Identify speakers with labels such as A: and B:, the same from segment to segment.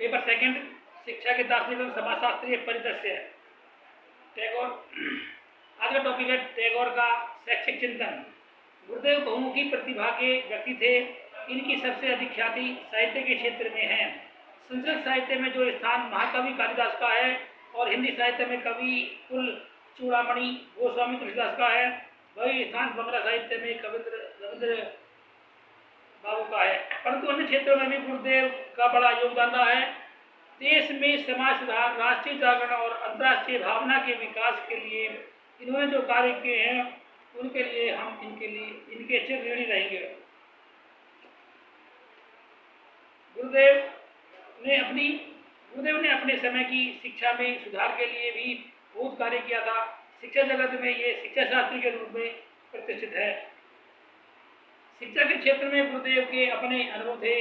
A: Paper second, शिक्षा के दार्शनिक एवं समाजशास्त्रीय परिदृश्य। टैगोर। आज का टॉपिक है टैगोर का शैक्षिक चिंतन। गुरुदेव बहुमुखी प्रतिभा के व्यक्ति थे। इनकी सबसे अधिक ख्याति साहित्य के क्षेत्र में है। संस्कृत साहित्य में जो स्थान महाकवि कालिदास का है और हिंदी साहित्य में कवि कुल चूड़ामणि गोस्वामी तुलसीदास का है, वही स्थान बंगला साहित्य में रविंद्र बाबू का है। परंतु अन्य क्षेत्रों में भी गुरुदेव का बड़ा योगदान रहा है। देश में समाज सुधार, राष्ट्रीय जागरण और अंतर्राष्ट्रीय भावना के विकास के लिए इन्होंने जो कार्य किए हैं उनके लिए हम इनके चिर ऋणी रहेंगे। गुरुदेव ने अपने समय की शिक्षा में सुधार के लिए भी बहुत कार्य किया था। शिक्षा जगत में ये शिक्षा शास्त्री के रूप में प्रतिष्ठित है। शिक्षा के क्षेत्र में गुरुदेव के अपने अनुभव थे।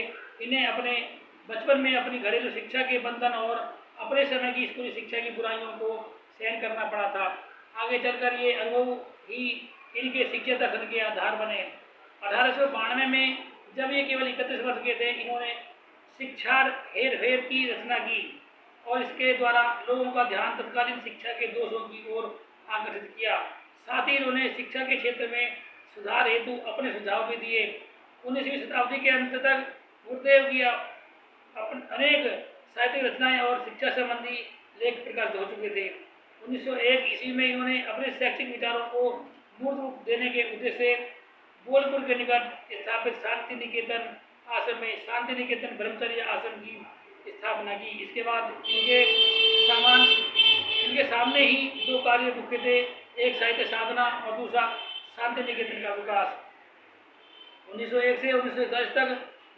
A: इन्हें अपने बचपन में अपनी घरेलू शिक्षा के बंधन और अपने समय की स्कूली शिक्षा की बुराइयों को सहन करना पड़ा था। आगे चलकर ये अनुभव ही इनके शिक्षा दर्शन के आधार बने। 1892 में जब ये केवल 31 वर्ष के थे, इन्होंने शिक्षा हेर फेर की रचना की और इसके द्वारा लोगों का ध्यान तत्कालीन शिक्षा के दोषों की ओर आकर्षित किया। साथ ही इन्होंने शिक्षा के क्षेत्र में सुधार हेतु अपने सुझाव भी दिए। 19वीं शताब्दी के अंत तक गुरुदेव की अनेक साहित्यिक रचनाएं और शिक्षा संबंधी लेख प्रकाशित हो चुके थे। 1901 ईस्वी में इन्होंने अपने शैक्षिक विचारों को मूर्त रूप देने के उद्देश्य से बोलपुर के निकट स्थापित शांति निकेतन आश्रम में शांति निकेतन ब्रह्मचर्य आश्रम की स्थापना की। इसके बाद इनके सामने ही दो कार्य मुख्य थे, एक साहित्य साधना और दूसरा शांति निकेतन का विकास। 1901 से 1910 तक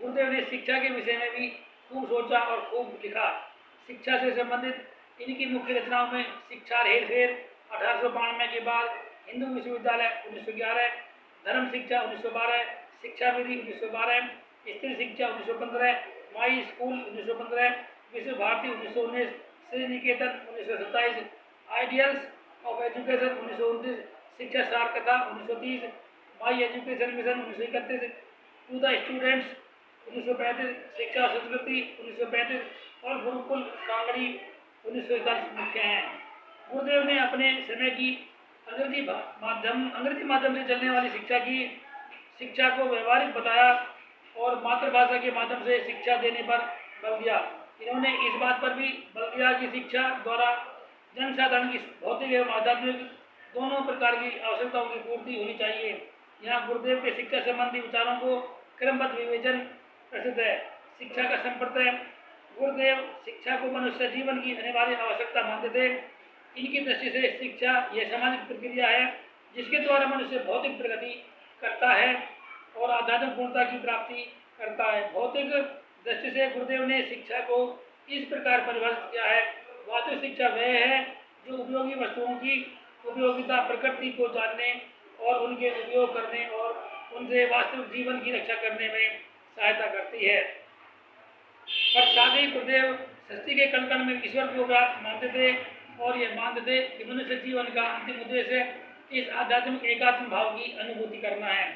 A: गुरुदेव ने शिक्षा के विषय में भी खूब सोचा और खूब लिखा। शिक्षा से संबंधित इनकी मुख्य रचनाओं में शिक्षा हेर फेर 1892 के बाद, हिंदू विश्वविद्यालय 1911, धर्म शिक्षा 1912, शिक्षा विधि 1912, स्त्री शिक्षा 1915, माई school 1915, Vishva Bharati 1919, Sriniketan 1927, ideals of education 1929, Shiksha Sar Katha 1930, my education mission 1931, to the students 1935, Shiksha संस्कृति 1935 और गुरुकुल कांगड़ी 1941 मुख्य हैं। गुरुदेव ने अपने समय की अंग्रेजी माध्यम से चलने वाली शिक्षा को व्यवहारिक बताया और मातृभाषा के माध्यम से शिक्षा देने पर बल दिया। इन्होंने इस बात पर भी बल दिया कि शिक्षा द्वारा जनसाधारण की भौतिक एवं आध्यात्मिक दोनों प्रकार की आवश्यकताओं की पूर्ति होनी चाहिए। यहाँ गुरुदेव के शिक्षा संबंधी विचारों को क्रमबद्ध विवेचन प्रसिद्ध है। शिक्षा का संप्रदाय। गुरुदेव शिक्षा को मनुष्य जीवन की अनिवार्य आवश्यकता मानते थे। इनकी दृष्टि से शिक्षा यह सामाजिक प्रक्रिया है जिसके द्वारा मनुष्य भौतिक प्रगति करता है और आध्यात्मिक पूर्णता की प्राप्ति करता है। भौतिक दृष्टि से गुरुदेव ने शिक्षा को इस प्रकार परिभाषित किया है, वास्तविक शिक्षा वह है जो उपयोगी वस्तुओं की उपयोगिता, प्रकृति को जानने और उनके उपयोग करने और उनसे वास्तविक जीवन की रक्षा करने में सहायता करती है। पर साथ ही गुरुदेव सृष्टि के कण कण में ईश्वर को व्याप्त मानते थे और ये मानते थे कि मनुष्य जीवन का अंतिम उद्देश्य इस आध्यात्मिक एकात्म भाव की अनुभूति करना है।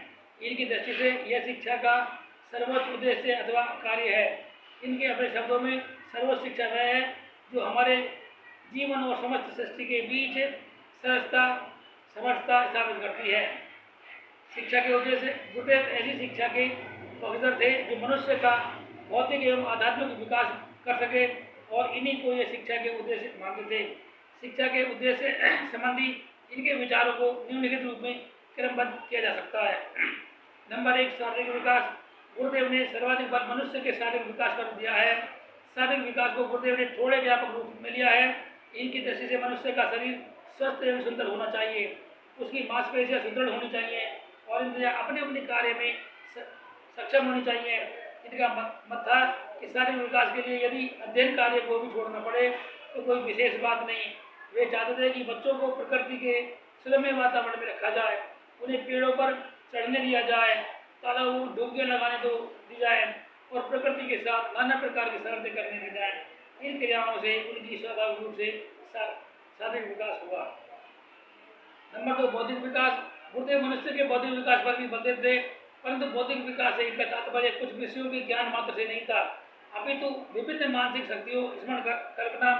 A: इनकी दृष्टि से यह शिक्षा का सर्वोच्च उद्देश्य अथवा कार्य है। इनके अपने शब्दों में सर्वोच्च शिक्षा वह है जो हमारे जीवन और समस्त सृष्टि के बीच सहजता समर्थता स्थापित करती है। शिक्षा के उद्देश्य। गुरुदेव ऐसी शिक्षा के प्रोफेसर थे जो मनुष्य का भौतिक एवं आध्यात्मिक विकास कर सके और इन्हीं को ये शिक्षा के उद्देश्य मानते थे। शिक्षा के उद्देश्य संबंधी इनके विचारों को निम्नलिखित रूप में क्रमबद्ध किया जा सकता है। नंबर 1, शारीरिक विकास। गुरुदेव ने सर्वाधिक बल मनुष्य के शारीरिक विकास पर दिया है। शारीरिक विकास को गुरुदेव ने थोड़े व्यापक रूप में लिया है। इनकी दृष्टि से मनुष्य का शरीर स्वस्थ एवं सुंदर होना चाहिए, उसकी मांसपेशियां सुदृढ़ होनी चाहिए और इंद्रियां अपने अपने कार्य में सक्षम होनी चाहिए। इनका मत था कि शारीरिक विकास के लिए यदि अध्ययन कार्य को भी छोड़ना पड़े तो कोई विशेष बात नहीं। वे चाहते थे कि बच्चों को प्रकृति के सुरम्य वातावरण में रखा जाए, उन्हें पेड़ों पर चढ़ने दिया जाए, तालाबों में डुबकियां लगाने दी जाए और प्रकृति के साथ नाना प्रकार की शरारतें करने दी जाए। इन क्रियाओं से उनकी स्वाभाविक रूप से शारीरिक विकास हुआ। नंबर 2, बौद्धिक विकास। गुरुदेव मनुष्य के बौद्धिक विकास पर भी बल देते थे, परंतु बौद्धिक विकास से इनका तात्पर्य कुछ विषयों के ज्ञान मात्र से नहीं था। अपितु विभिन्न मानसिक शक्तियों, स्मरण, कल्पना,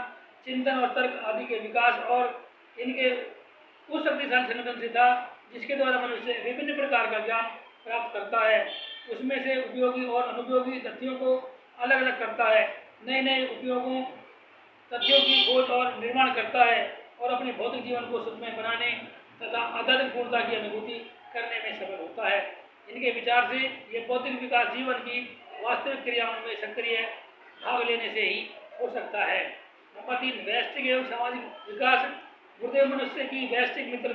A: चिंतन और तर्क आदि के विकास और इनके उस शक्तिशाली संगठन से था जिसके द्वारा मनुष्य विभिन्न प्रकार का ज्ञान प्राप्त करता है, उसमें से उपयोगी और अनुपयोगी तथ्यों को अलग अलग करता है, नए नए उपयोगों तथ्यों की खोज और निर्माण करता है और अपने भौतिक जीवन को सुखमय बनाने तथा आध्यात्मिक पूर्णता की अनुभूति करने में सफल होता है। इनके विचार से ये भौतिक विकास जीवन की वास्तविक क्रियाओं में सक्रिय भाग लेने से ही हो सकता है। नंबर 3, वैश्विक एवं सामाजिक विकास। गुरुदेव मनुष्य की वैश्विक मित्र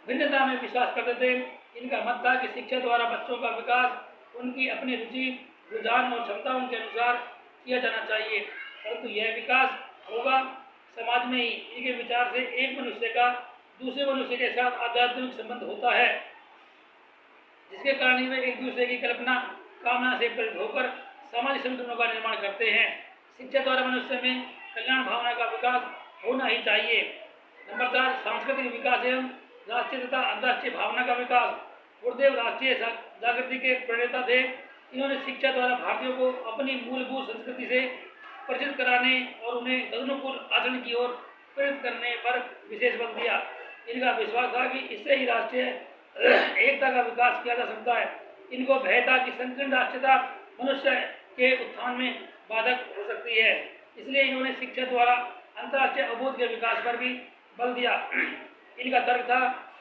A: भिन्नता में विश्वास करते थे। इनका मत था कि शिक्षा द्वारा बच्चों का विकास उनकी अपनी रुचि, रुझान और क्षमताओं के अनुसार किया जाना चाहिए, परंतु यह विकास होगा समाज में ही। इनके विचार से एक मनुष्य का दूसरे मनुष्य के साथ आध्यात्मिक संबंध होता है, जिसके कारण वे एक दूसरे की कल्पना कामना से प्रेरित होकर सामाजिक संगठनों का निर्माण करते हैं। शिक्षा द्वारा मनुष्य में कल्याण भावना का विकास होना ही चाहिए। नंबर 4, सांस्कृतिक विकास एवं राष्ट्रीय तथा अंतर्राष्ट्रीय भावना का विकास। गुरुदेव राष्ट्रीय जागृति के प्रणेता थे। इन्होंने शिक्षा द्वारा भारतीयों को अपनी मूलभूत संस्कृति से परिचित कराने और उन्हें अनुकूल आचरण की ओर प्रेरित करने पर विशेष बल दिया। इनका विश्वास था कि इससे ही राष्ट्रीय एकता का विकास किया जा सकता है। इनको भय था कि संकीर्ण राष्ट्रीयता मनुष्य के उत्थान में बाधक हो सकती है, इसलिए इन्होंने शिक्षा द्वारा अंतर्राष्ट्रीय अवबोध के विकास पर भी बल दिया। इनका तर्क था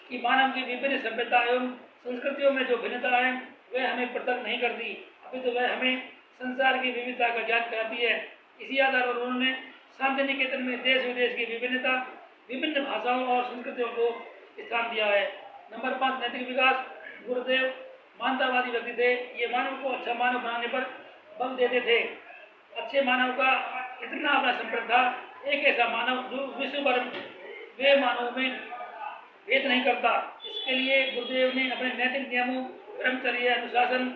A: कि मानव की विभिन्न सभ्यता एवं संस्कृतियों में जो भिन्नता है वह हमें पृथक नहीं करती, अभी तो वह हमें संसार की विविधता का ज्ञान कराती है। इसी आधार पर उन्होंने शांति निकेतन में देश विदेश की विभिन्नता, विभिन्न भाषाओं और संस्कृतियों को स्थान दिया है। नंबर 5, नैतिक विकास। गुरुदेव मानवतावादी व्यक्ति थे। ये मानव को अच्छा मानव बनाने पर बल देते थे। अच्छे मानव का इतना अपना संपर्क था, एक ऐसा मानव जो विश्व भर वे मानव में भेद नहीं करता। इसके लिए गुरुदेव ने अपने नैतिक नियमों, ब्रह्मचर्य, अनुशासन,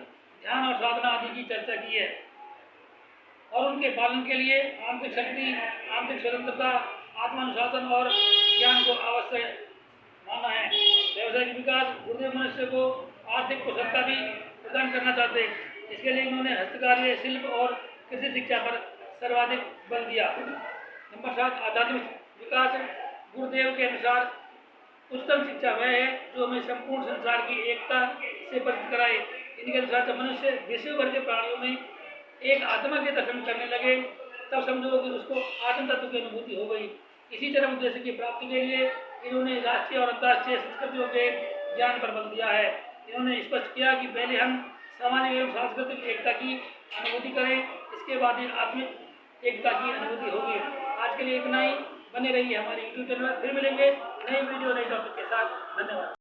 A: ध्यान और साधना आदि की चर्चा की है और उनके पालन के लिए आंतरिक शक्ति, आंतरिक स्वतंत्रता, आत्मानुशासन और ज्ञान को आवश्यक माना है। व्यवसायिक विकास। गुरुदेव मनुष्य को आर्थिक कुशलता भी प्रदान करना चाहते, इसके लिए इन्होंने हस्तकार्य, शिल्प और कृषि शिक्षा पर सर्वाधिक बल दिया। नंबर 7, आध्यात्मिक विकास। गुरुदेव के अनुसार उत्तम शिक्षा वह है जो हमें संपूर्ण संसार की एकता से परिचित कराए। इनके अनुसार जब मनुष्य विश्व भर के प्राणियों में एक आत्मा के दर्शन करने लगे तब समझो कि उसको आत्म तत्व की अनुभूति हो गई। इसी तरह उद्देश्य की प्राप्ति के लिए इन्होंने राष्ट्रीय और अंतर्राष्ट्रीय संस्कृतियों के ज्ञान पर बल दिया है। इन्होंने स्पष्ट किया कि पहले हम सामाजिक एवं सांस्कृतिक एकता की अनुभूति करें, इसके बाद ही आत्मिक एकता की अनुभूति होगी। आज के लिए इतना ही। बने रहिए हमारे YouTube चैनल पर। फिर मिलेंगे नई वीडियो नई टॉपिक के साथ। धन्यवाद।